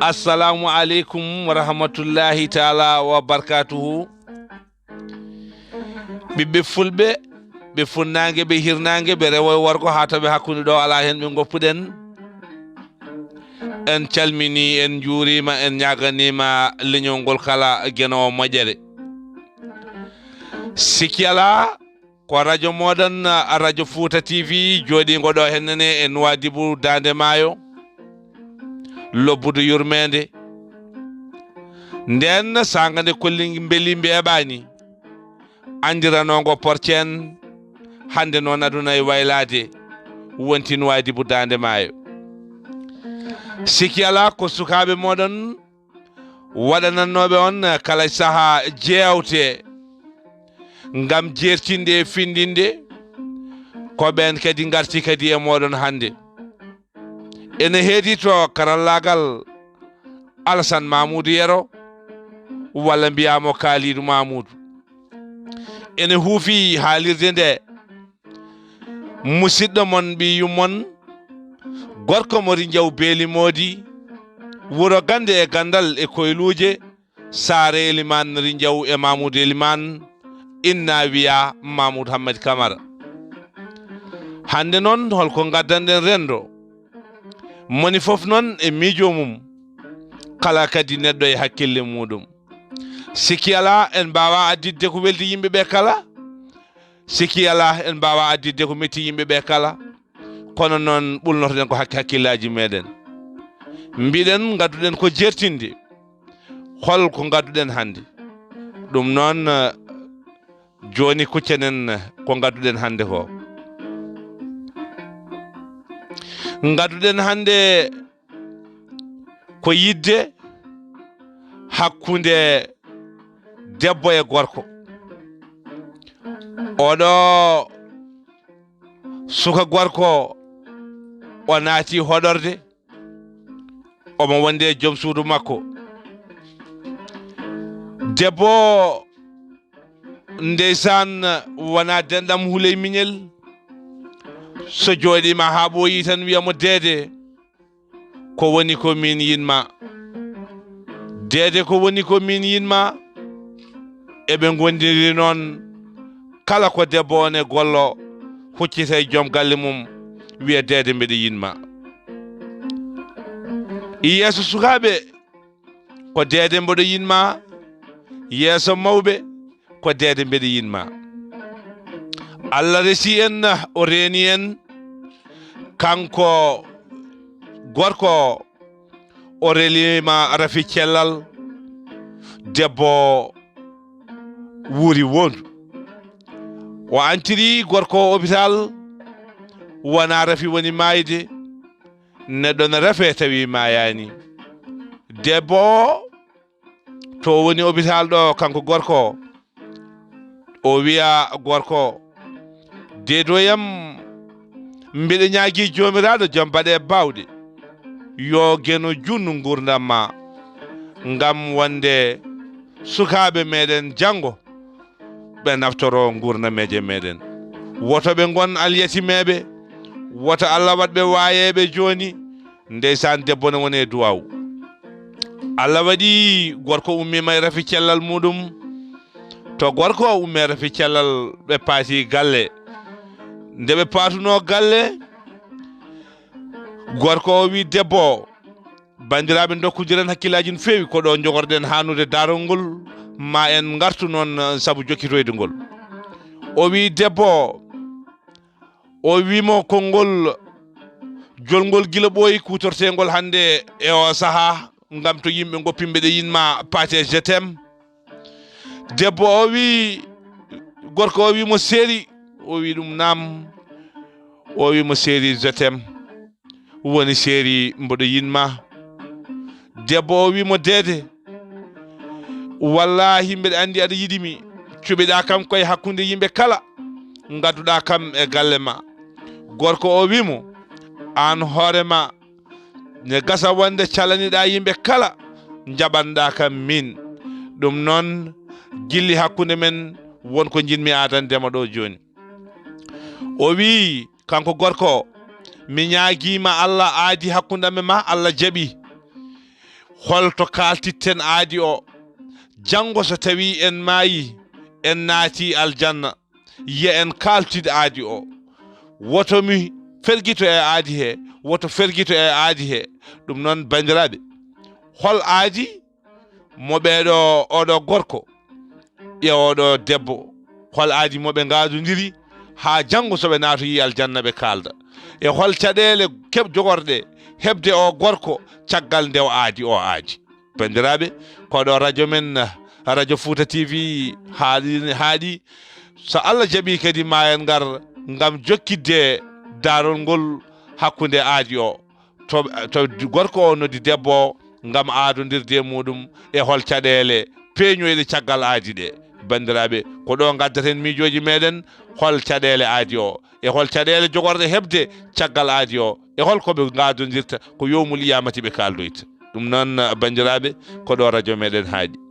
Assalamu alaikum wa rahmatullahi ta'ala wa barakatuhu. Bibbe fulbe be funnange be hirnange be rewoy warko hatabe hakkunde do ala hen be goppuden en calmini en juurima en ñaganima leñol kala geno mojere sikiala ko radio modan radio Fouta TV jodi ngodo hennene en wadibu dande mayo lobbudu yurmende nden sangande kolli belimbe ebani andiranongo porcen hande non aduna e waylade wontin wadibu dande mayo sikiala ko sukabe modon wadananobe on kala saha jewte ngam jertinde findinde ko ben kadi garti kadi e modon hande ene heedi to karallagal Alassane Mamoudou Yero walla mbiyamo Kalidou Mamoudou ene huufi haalirde nde musidɗo mon ɓiyu mon gorko mori jaw beeli moodi wuro gande e gandal e koyluje saare Eliman Rinjaw e Mamoudou Eliman inna wiya Mamoudou Hammed Camara hande noon holko gaddanɗen rendo moni fof noon e miijo mum kala kadi neɗɗo e hakkille muɗum sikki ala en mbawa addidde ko weldi yimɓeɓe kala sikki ala en mbawa addidde ko metti yimɓeɓe kala kono noon ɓulnotoɗen ko hakkillaji meɗen mbiɗen gadduɗen ko jertinde holko gadduɗen hande ɗum noon joni kuccenen ko gadduɗen hande ko gadduɗen hande ko yidde hakkunde debbo e gorko oɗo suka gorko o naati hoɗorde omo wonde joom suudu makko debbo ndeysan wona denɗam huley miñel so jooɗima ha ɓooyi tan wiyamo Dede ko woni ko min yinma Dede ko woni ko min yinma eɓe gondiri noon kala ko debbo on e gollo huccita e joom galle mum wiya Dede mbeɗa yinma yeeso sukaɓe ko Dede mbeɗa yinma yeeso mawɓe ko Dede mbeɗa yinma Allah resi en o reeni en kanko gorko o relima rafi cellal debbo wuuri wondu o antiri gorko hôpital wona rafi woni mayde neɗɗo ne rafe tawi mayani debbo to woni hôpital ɗo kanko gorko o wiya gorko deedoyam mbeɗa ñaagui jomiraɗo joom baɗe bawɗe yo geno junnu gurdam ma ngam wonde sukaɓe meɗen janggo ɓe naftoro gurnameje meɗen woto ɓe gon alyatimeɓe woto Allah waɗɓe wayeɓe joni ndeysan debbo ne woni e duwaw Allah waɗi gorko ummima e rafi cellal muɗum to gorko umme rafi cellal ɓe paati galle nde ɓe paatuno galle gorko o wi debbo bandiraɓe dokkodiren hakkillaji no feewi ko ɗo jogorɗen hanude darol ngol ma en gartu noon saabu jokkitoyde ngol o wi debbo o wimo konngol jolngol gila ɓooyi kutortengol hande e o saaha ngam to yimɓe goppimɓe yinma paate je t'aime debbo o wi gorko o wimo séeri o wi ɗum nam o wimo séeri je t'aime woni séeri mboɗo yinma debbo o wimo Dede wallahi mbeɗa andi aɗa yiɗimi cuɓiɗa kam koye hakkude yimɓe kala gadduɗa kam e galle ma gorko o wimo an hoorema ne gasa wonde calaniɗa yimɓe kala jaɓanɗa kam min ɗum noon gilli hakkude men wonko jinmi adandema ɗo joni o wi kanko gorko mi ñaagiima Allah aadi hakkunde amen ma Allah jaɓi holto kaltitten aadi o janngo so tawi en maayi en naati aljanna yiya en kaltude aadi o woto mi fergito e aadi he woto fergito e aadi he ɗum noon bandiraɓe hol aadi mo ɓeeɗo oɗo gorko e oɗo debbo hol aadi moɓe ngaadodiri ha janngo soɓe naato yi aljanna ɓe kalda e hol caɗele jogorɗe hebde o gorko caggal ndew aadi o aadi bandiraɓe koɗo radio men radio Fouta TV haaɗi so Allah jaɓi kadi ma en ngar ngam jokkidde darol ngol hakkunde aadi o to gorko o noddi debbo o ngam aadodirde muɗum e hol caɗele peeñoyɗe caggal aadi ɗe bandiraɓe ko ɗo gaddaten miijoji meɗen hol caɗele aadi o e hol caɗele jogorɗe hebde caggal aadi o e holkoɓe gadodirta ko yowmul iyamati ɓe kaldoyta ɗum noon bandiraɓe ko ɗo radio meɗen haaɗi